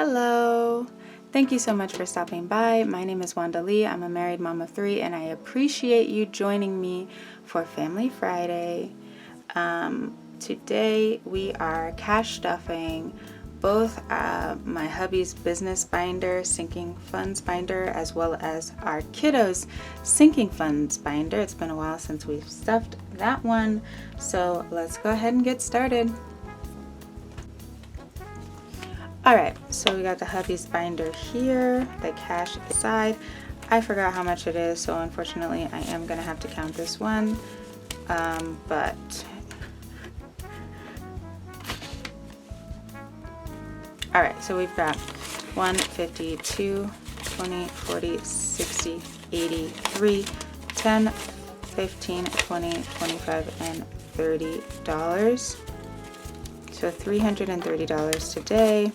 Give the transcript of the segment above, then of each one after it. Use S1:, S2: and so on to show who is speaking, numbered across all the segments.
S1: Hello! Thank you so much for stopping by. My name is Wanda Lee. I'm a married mom of 3 and I appreciate you joining me for Family Friday. Today we are cash stuffing both my hubby's business binder, sinking funds binder, as well as our kiddos sinking funds binder. It's been a while since we've stuffed that one, so let's go ahead and get started. Alright, so we got the hubby's binder here, the cash side. I forgot how much it is, so unfortunately I am going to have to count this one. But alright, so we've got 1, 50, 2, 20, 40, 60, 80, 3, 10, 15, 20, 25, and $30. So $330 today.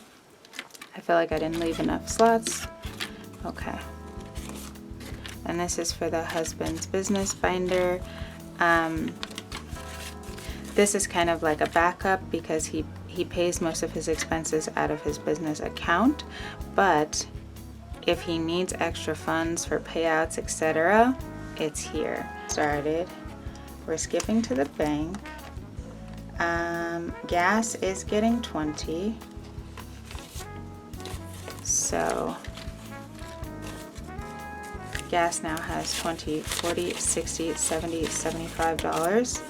S1: I feel like I didn't leave enough slots. Okay. And this is for the husband's business binder. This is kind of like a backup because he pays most of his expenses out of his business account, but if he needs extra funds for payouts, etc., it's here. Started. We're skipping to the bank. Gas is getting 20. So gas now has 20, 40, 60, 70, $75.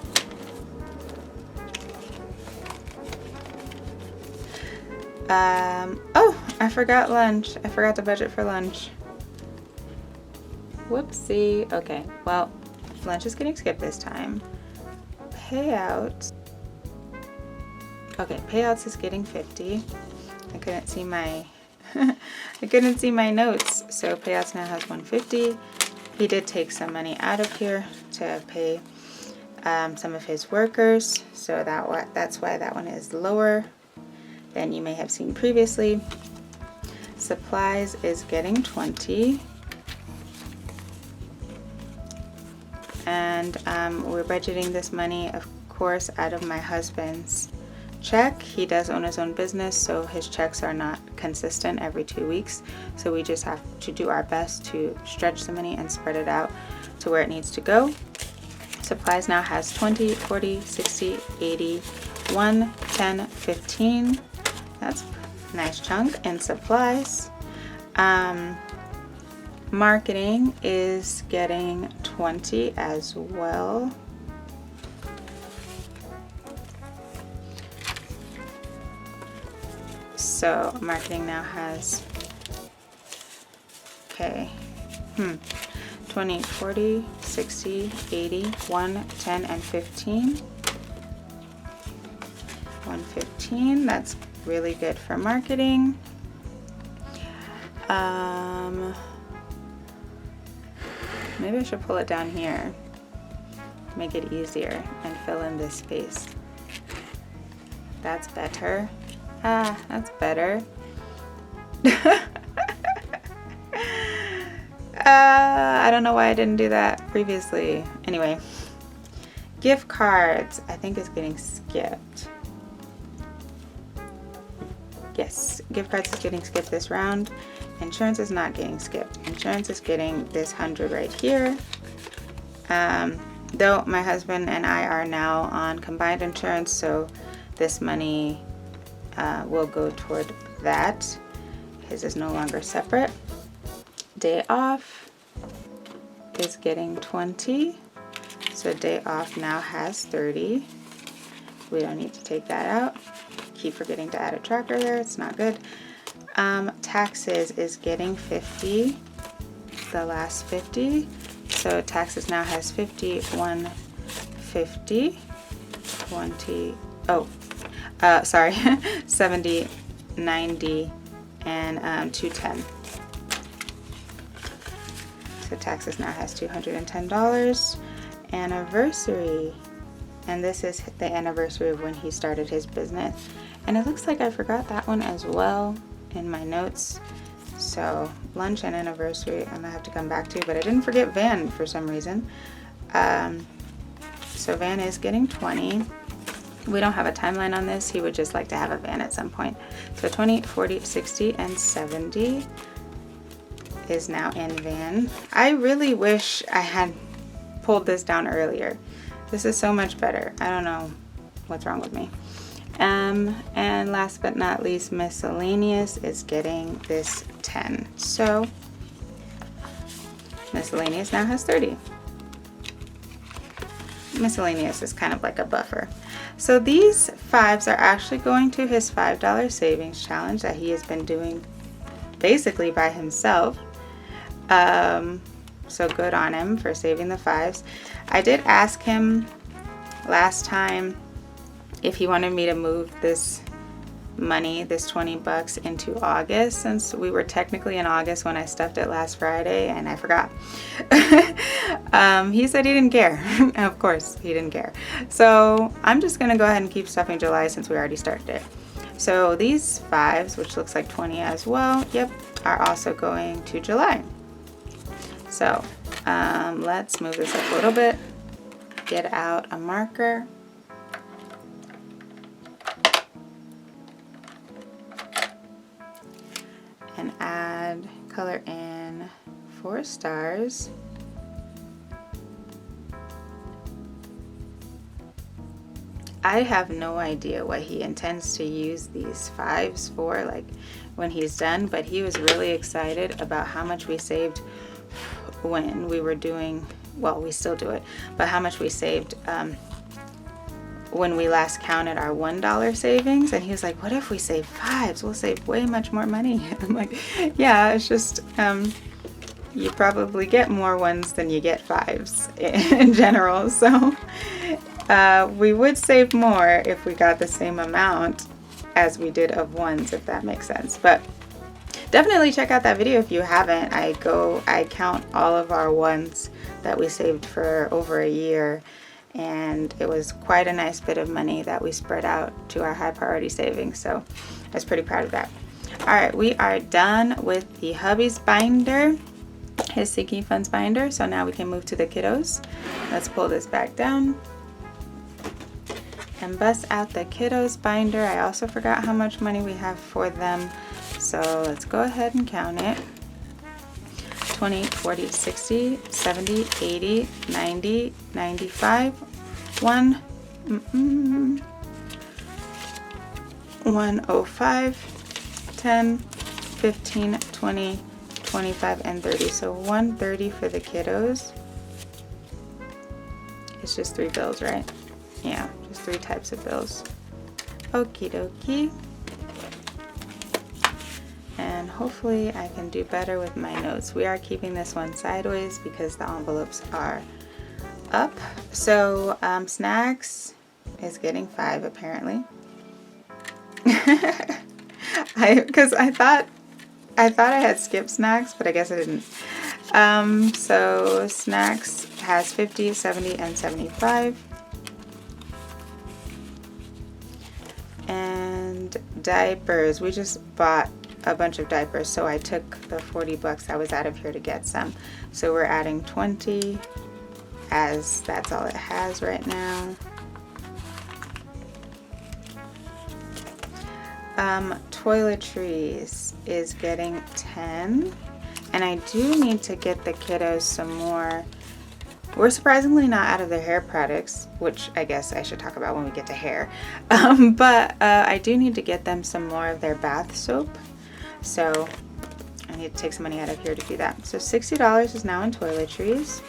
S1: Oh, I forgot lunch. I forgot the budget for lunch. Whoopsie. Okay, well, lunch is getting skipped this time. Payouts. Okay, payouts is getting 50. I couldn't see my I couldn't see my notes. So payouts now has 150. He did take some money out of here to pay some of his workers. So that's why that one is lower than you may have seen previously. Supplies is getting 20. And we're budgeting this money, of course, out of my husband's check. He does own his own business, so his checks are not consistent every 2 weeks. So we just have to do our best to stretch the money and spread it out to where it needs to go. Supplies now has 20, 40, 60, 80, 1, 10, 15. That's a nice chunk in supplies. Marketing is getting 20 as well. So marketing now has, okay, 20, 40, 60, 80, 1, 10, and 15. 115, that's really good for marketing. Maybe I should pull it down here, make it easier, and fill in this space. That's better. Ah, that's better. I don't know why I didn't do that previously. Anyway, gift cards, I think, is getting skipped. Yes, gift cards is getting skipped this round. Insurance is not getting skipped. Insurance is getting this 100 right here. Though my husband and I are now on combined insurance, so this money will go toward that. His is no longer separate. Day off is getting 20. So day off now has 30. We don't need to take that out. Keep forgetting to add a tracker there. It's not good. Taxes is getting 50. The last 50. So taxes now has 50, 150, 20. Oh, sorry, 70, 90, and 210. So taxes now has $210. Anniversary, and this is the anniversary of when he started his business. And it looks like I forgot that one as well in my notes. So lunch and anniversary I'm gonna have to come back to, but I didn't forget van for some reason. So van is getting 20. We don't have a timeline on this. He would just like to have a van at some point. So 20, 40, 60, and 70 is now in van. I really wish I had pulled this down earlier. This is so much better. I don't know what's wrong with me. And last but not least, miscellaneous is getting this 10. So miscellaneous now has 30. Miscellaneous is kind of like a buffer. So these 5s are actually going to his $5 savings challenge that he has been doing basically by himself. So good on him for saving the 5s. I did ask him last time if he wanted me to move this money, this 20 bucks, into August, since we were technically in August when I stuffed it last Friday and I forgot. He said he didn't care. Of course he didn't care. So I'm just gonna go ahead and keep stuffing July since we already started it. So these 5s, which looks like 20 as well, yep, are also going to July. So let's move this up a little bit, get out a marker, and add color in 4 stars. I have no idea what he intends to use these 5s for, like when he's done, but he was really excited about how much we saved when we were doing, well, we still do it, but how much we saved when we last counted our $1 savings. And he was like, what if we save 5s? We'll save way much more money. I'm like, yeah, it's just you probably get more 1s than you get 5s in general. So we would save more if we got the same amount as we did of 1s, if that makes sense. But definitely check out that video if you haven't. I count all of our 1s that we saved for over a year, and it was quite a nice bit of money that we spread out to our high priority savings. So I was pretty proud of that. All right, we are done with the Hubby's binder, his Sinking Funds binder. So now we can move to the kiddos. Let's pull this back down and bust out the kiddos binder. I also forgot how much money we have for them. So let's go ahead and count it. 20, 40, 60, 70, 80, 90, 95, 105, 10, 15, 20, 25, and 30. So 130 for the kiddos. It's just 3 bills, right? Yeah, just 3 types of bills. Okie dokie. And hopefully I can do better with my notes. We are keeping this one sideways because the envelopes are up. So snacks is getting 5 apparently. Because I thought I had skipped snacks, but I guess I didn't. So snacks has 50, 70, and 75. And diapers, we just bought a bunch of diapers, so I took the 40 bucks I was out of here to get some. So we're adding 20, as that's all it has right now. Toiletries is getting 10, and I do need to get the kiddos some more. We're surprisingly not out of their hair products, which I guess I should talk about when we get to hair. But I do need to get them some more of their bath soap. So I need to take some money out of here to do that. So $60 is now in toiletries.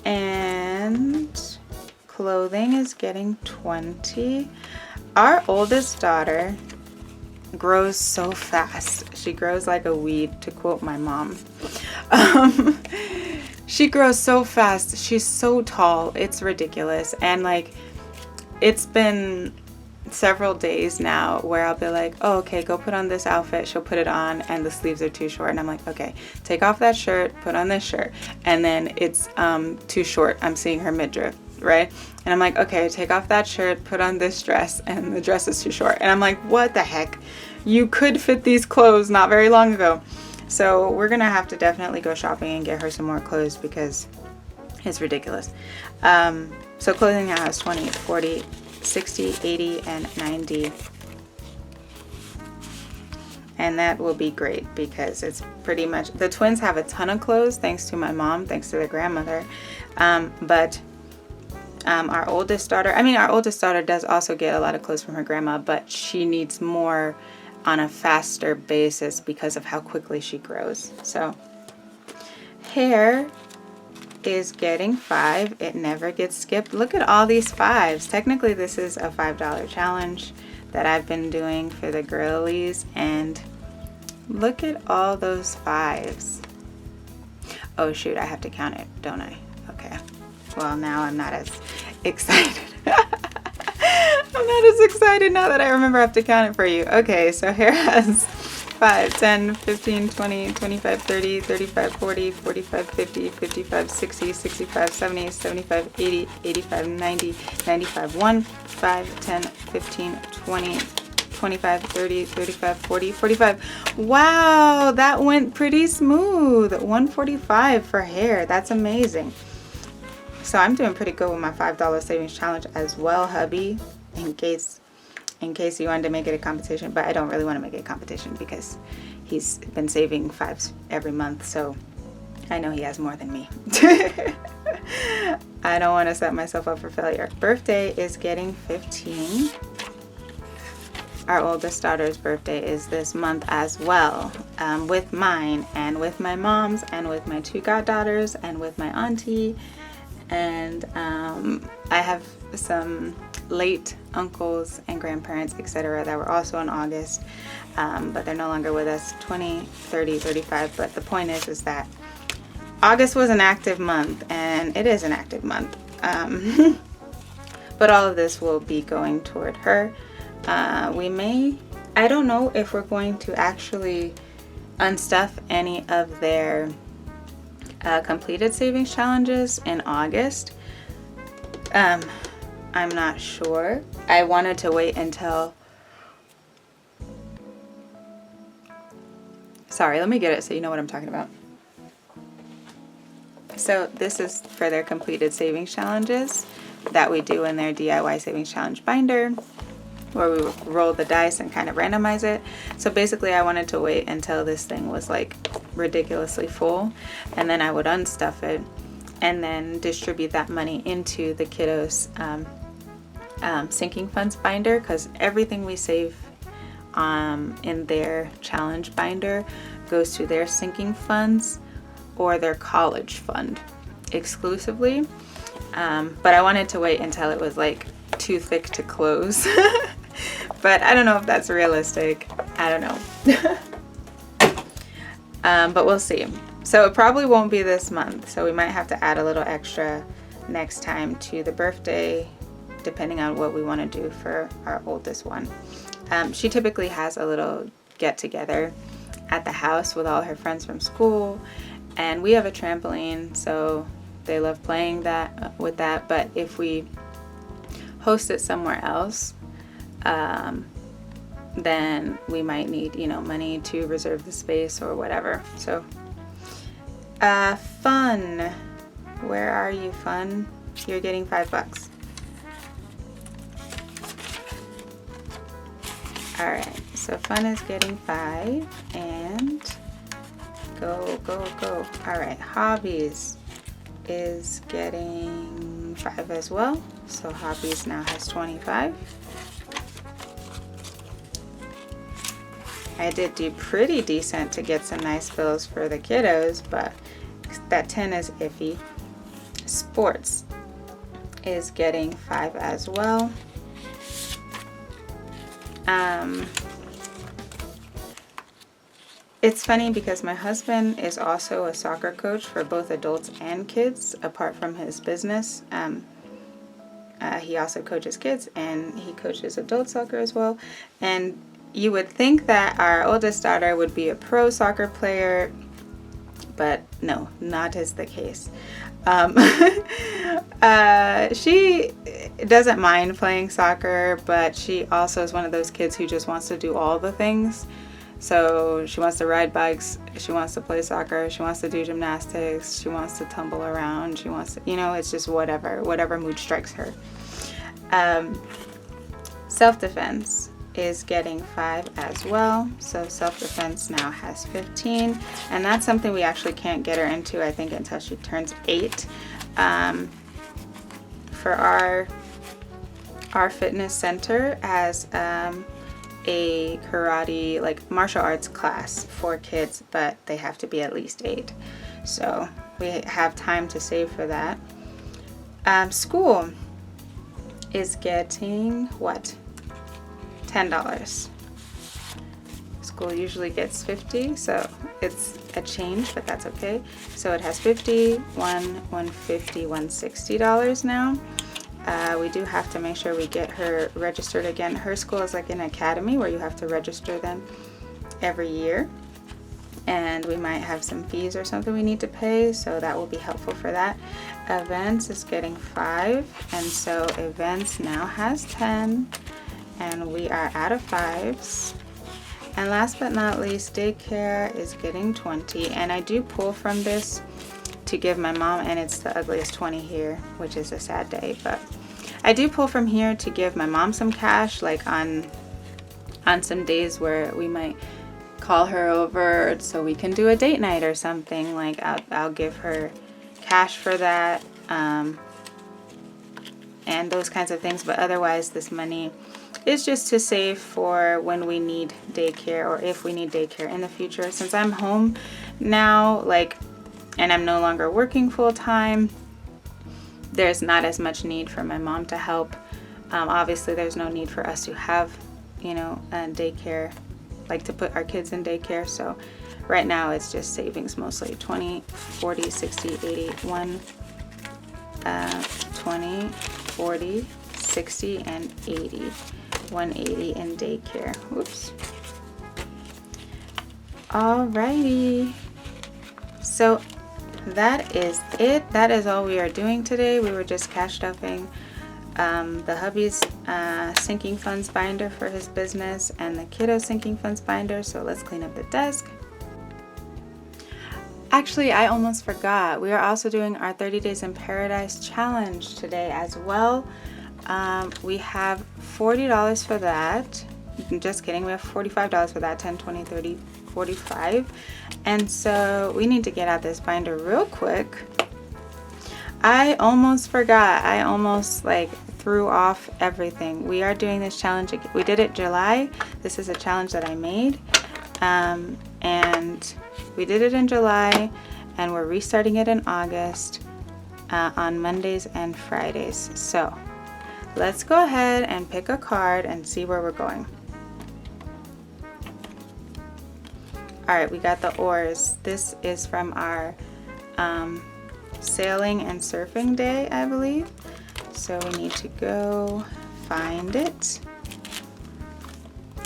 S1: And clothing is getting 20. Our oldest daughter grows so fast. She grows like a weed, to quote my mom. She grows so fast. She's so tall. It's ridiculous. And like, it's been several days now where I'll be like, oh, okay, go put on this outfit. She'll put it on and the sleeves are too short. And I'm like, okay, take off that shirt, put on this shirt. And then it's too short. I'm seeing her midriff, right? And I'm like, okay, take off that shirt, put on this dress, and the dress is too short. And I'm like, what the heck? You could fit these clothes not very long ago. So we're gonna have to definitely go shopping and get her some more clothes because it's ridiculous. So clothing now has 20, 40, 60, 80, and 90. And that will be great because it's pretty much, the twins have a ton of clothes thanks to my mom, thanks to their grandmother. But our oldest daughter does also get a lot of clothes from her grandma, but she needs more on a faster basis because of how quickly she grows. So hair is getting 5. It never gets skipped. Look at all these 5s. Technically this is a $5 challenge that I've been doing for the girlies, and look at all those 5s. Oh shoot, I have to count it, don't I? Okay. Well, now I'm not as excited. I'm not as excited now that I remember I have to count it for you. Okay, so hair has 5, 10, 15, 20, 25, 30, 35, 40, 45, 50, 55, 60, 65, 70, 75, 80, 85, 90, 95, 1, 5, 10, 15, 20, 25, 30, 35, 40, 45. Wow, that went pretty smooth. 145 for hair. That's amazing. So I'm doing pretty good with my $5 savings challenge as well, hubby, in case you wanted to make it a competition. But I don't really want to make it a competition because he's been saving 5s every month, so I know he has more than me. I don't want to set myself up for failure. Birthday is getting 15. Our oldest daughter's birthday is this month as well, with mine and with my mom's and with my 2 goddaughters and with my auntie. And I have some late uncles and grandparents, etc., that were also in August, but they're no longer with us. 20, 30, 35. But the point is that August was an active month, and it is an active month. But all of this will be going toward her. I don't know if we're going to actually unstuff any of their completed savings challenges in August. I'm not sure. I wanted to wait until, sorry, let me get it so you know what I'm talking about. So this is for their completed savings challenges that we do in their DIY savings challenge binder, where we roll the dice and kind of randomize it. So basically I wanted to wait until this thing was like ridiculously full, and then I would unstuff it and then distribute that money into the kiddos sinking funds binder, because everything we save in their challenge binder goes to their sinking funds or their college fund exclusively. But I wanted to wait until it was like too thick to close. But I don't know if that's realistic. I don't know. But we'll see. So it probably won't be this month. So we might have to add a little extra next time to the birthday, depending on what we want to do for our oldest one. She typically has a little get together at the house with all her friends from school. And we have a trampoline, so they love playing with that. But if we host it somewhere else, then we might need, money to reserve the space or whatever. So, fun. Where are you, fun? You're getting $5. All right. So fun is getting 5, and go, go, go. All right. Hobbies is getting 5 as well. So hobbies now has 25. I did do pretty decent to get some nice bills for the kiddos, but that 10 is iffy. Sports is getting 5 as well. It's funny because my husband is also a soccer coach for both adults and kids, apart from his business. He also coaches kids, and he coaches adult soccer as well. And you would think that our oldest daughter would be a pro soccer player, but no, not is the case. She doesn't mind playing soccer, but she also is one of those kids who just wants to do all the things. So she wants to ride bikes, she wants to play soccer, she wants to do gymnastics, she wants to tumble around, she wants to, you know, it's just whatever mood strikes her. Self-defense is getting 5 as well. So self-defense now has 15, and that's something we actually can't get her into, I think, until she turns 8. For our fitness center has a karate, like martial arts class for kids, but they have to be at least 8. So we have time to save for that. School is getting what? $10. School usually gets 50, so it's a change, but that's okay. So it has $50, $150, $160 now. We do have to make sure we get her registered again. Her school is like an academy where you have to register them every year, and we might have some fees or something we need to pay, so that will be helpful for that. Events is getting 5, and so events now has 10, and we are out of 5s. And last but not least, daycare is getting 20, and I do pull from this to give my mom, and it's the ugliest 20 here, which is a sad day, but I do pull from here to give my mom some cash, like on some days where we might call her over so we can do a date night or something. Like I'll give her cash for that, and those kinds of things. But otherwise, this money is just to save for when we need daycare, or if we need daycare in the future. Since I'm home now, and I'm no longer working full-time, there's not as much need for my mom to help. Obviously, there's no need for us to have, daycare, like to put our kids in daycare. So right now it's just savings mostly. 20, 40, 60, 80, 20, 40, 60, and 80. 180 in daycare. Whoops. Alrighty. So that is it. That is all we are doing today. We were just cash stuffing the hubby's sinking funds binder for his business and the kiddo sinking funds binder. So let's clean up the desk. Actually, I almost forgot. We are also doing our 30 Days in Paradise challenge today as well. We have $40 for that. Just kidding. We have $45 for that. 10, 20, 30, 45. And so we need to get out this binder real quick. I almost forgot. I almost threw off everything. We are doing this challenge. We did it July. This is a challenge that I made. And we did it in July, and we're restarting it in August on Mondays and Fridays. So let's go ahead and pick a card and see where we're going. All right, we got the oars. This is from our sailing and surfing day, I believe. So we need to go find it.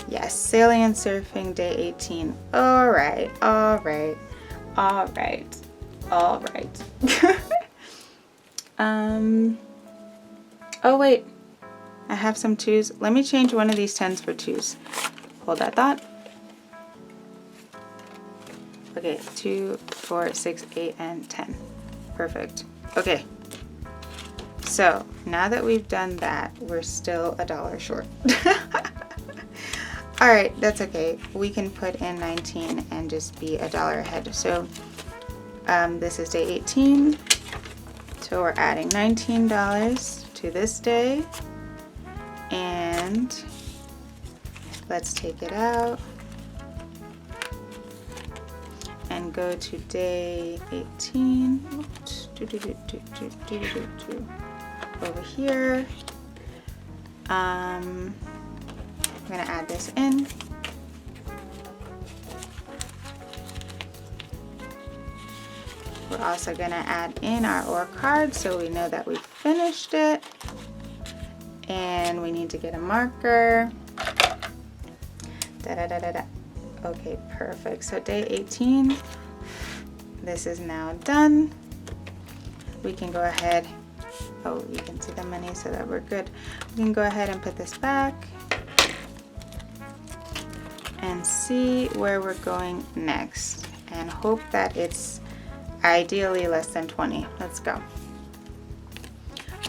S1: Yes, sailing and surfing day 18. All right. Oh wait, I have some 2s. Let me change one of these 10s for 2s. Hold that thought. Okay, 2, 4, 6, 8, and 10. Perfect. Okay. So now that we've done that, we're still $1 short. All right, that's okay. We can put in 19 and just be $1 ahead. So this is day 18. So we're adding $19 to this day. And let's take it out and go to day 18. Oops. Over here. I'm gonna add this in. We're also gonna add in our ore card so we know that we finished it. And we need to get a marker. Okay, perfect. So day 18, this is now done. We can go ahead. Oh, you can see the money so that we're good. We can go ahead and put this back. and see where we're going next and hope that it's ideally less than 20. Let's go.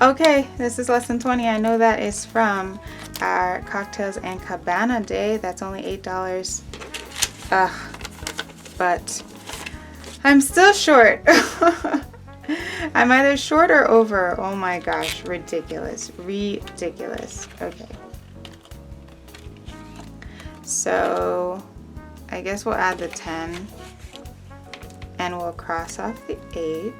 S1: Okay, this is less than 20. I know that is from our Cocktails and Cabana day. That's only $8. But I'm still short. I'm either short or over. Oh my gosh, ridiculous, ridiculous. Okay. So I guess we'll add the 10 and we'll cross off the 8.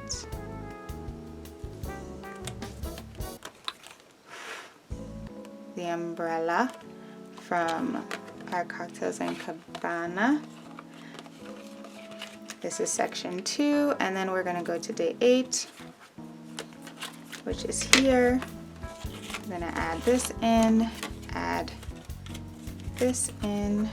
S1: The umbrella from our Cocktails and Cabana. This is section 2, and then we're going to go to day 8, which is here. I'm going to add this in, add this in.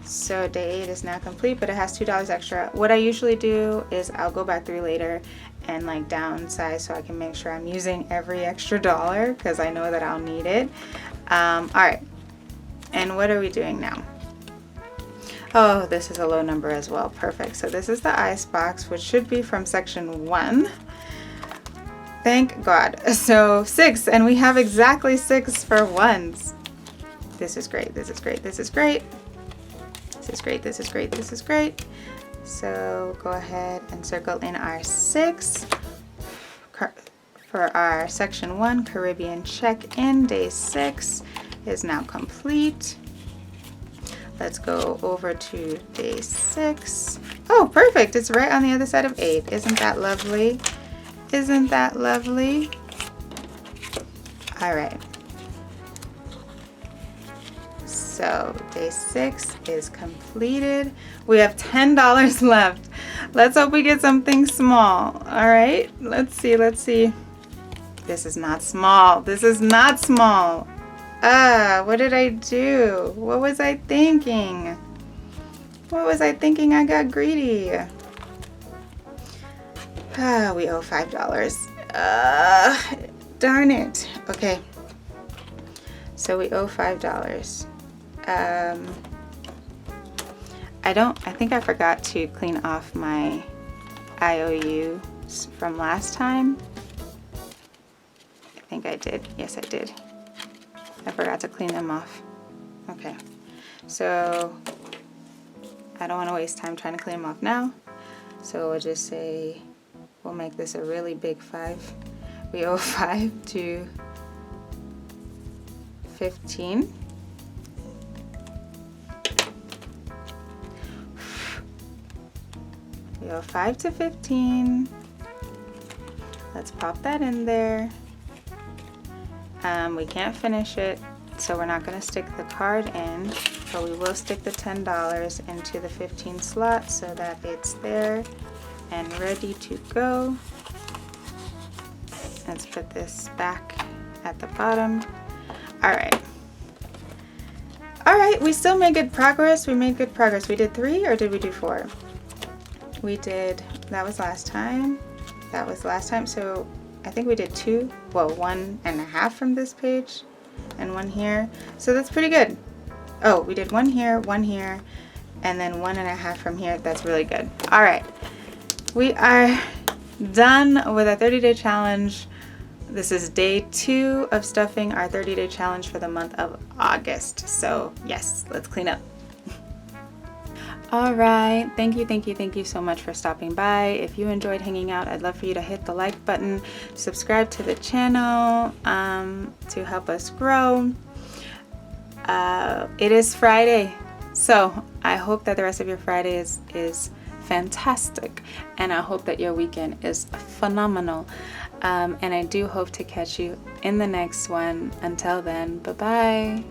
S1: So day 8 is now complete, but it has $2 extra. What I usually do is I'll go back through later and like downsize so I can make sure I'm using every extra dollar because I know that I'll need it. All right, and what are we doing now? Oh, this is a low number as well. Perfect. So this is the ice box, which should be from section 1. Thank God. So 6, and we have exactly 6 for ones. This is great. This is great. This is great. This is great. This is great. This is great. So go ahead and circle in our 6 for our section 1 Caribbean check-in. Day 6 is now complete. Let's go over to day 6. Oh, perfect. It's right on the other side of 8. Isn't that lovely? Isn't that lovely? All right. So day 6 is completed. We have $10 left. Let's hope we get something small. All right, let's see, let's see. This is not small. This is not small. What did I do? What was I thinking? What was I thinking? I got greedy. We owe $5. Darn it. Okay. So we owe $5. I think I forgot to clean off my IOUs from last time. I think I did. Yes, I did. I forgot to clean them off. Okay. So I don't want to waste time trying to clean them off now. So we'll just say, we'll make this a really big 5. We owe 5 to 15. We owe 5 to 15. Let's pop that in there. We can't finish it, so we're not going to stick the card in, but we will stick the $10 into the 15 slot so that it's there and ready to go. Let's put this back at the bottom. All right. All right, we still made good progress. We made good progress. We did 3 or did we do 4? We did, that was last time. That was last time, so I think we did 2, well, 1.5 from this page and 1 here. So that's pretty good. Oh, we did 1 here, 1 here, and then 1.5 from here. That's really good. All right, we are done with our 30-day challenge. This is day 2 of stuffing our 30-day challenge for the month of August. So yes, let's clean up. All right, thank you so much for stopping by. If you enjoyed hanging out, I'd love for you to hit the like button, subscribe to the channel to help us grow. It is Friday, so I hope that the rest of your Friday is fantastic, and I hope that your weekend is phenomenal. And I do hope to catch you in the next one. Until then, bye-bye.